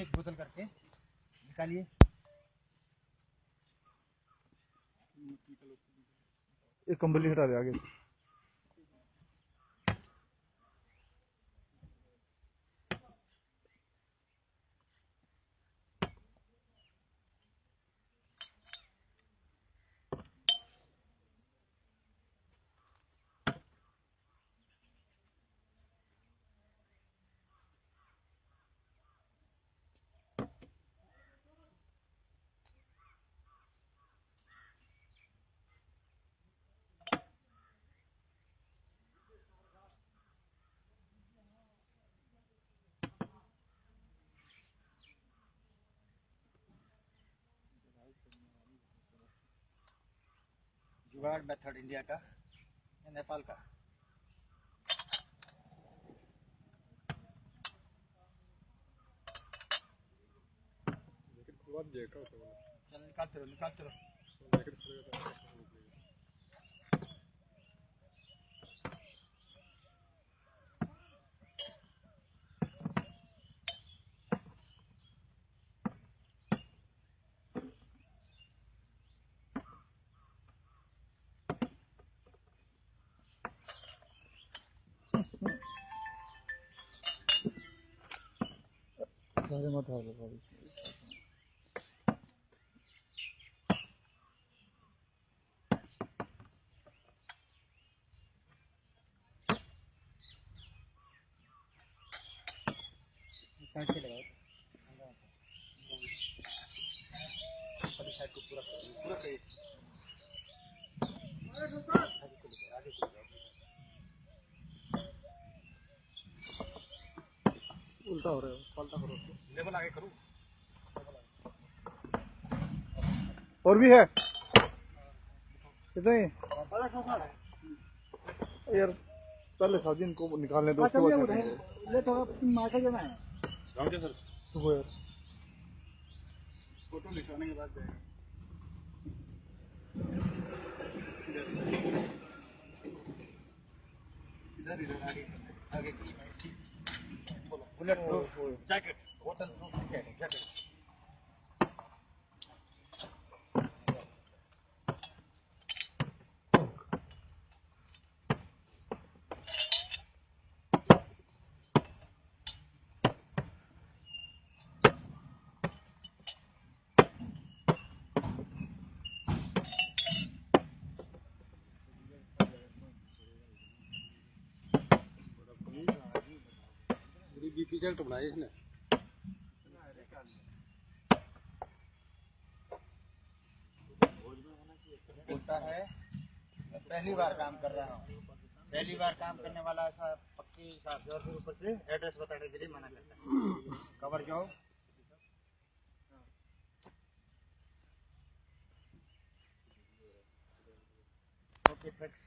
एक बोतल करके निकालिए। एक कंबली हटा दे आगे से। जुगाड़ मेथड इंडिया का या नेपाल का? चल निकालते रहो निकालते रहो। सारे मत हालो भाई। साइड से लगाओ, साइड को पूरा पूरा करिए। आगे को ले उल्टा हो रहा है, पलटा करो। लेवल आगे करो। और भी है इतना ही यार। पहले साजिन को निकालने दो, उसके बाद ले थोड़ा मार्केट जाना है। गाँव के सर सुबह यार फोटो निकालने के बाद जाएगा। इधर इधर आगे आगे बोलो। Bullet proof jacket, water proof jacket. BP चल तो बनाए इसने होता है। पहली बार काम कर रहा हूँ, पहली बार काम करने वाला ऐसा पक्की हिसाब से और फिर ऊपर से एड्रेस बताने के लिए मना करता है। Cover job okay fix.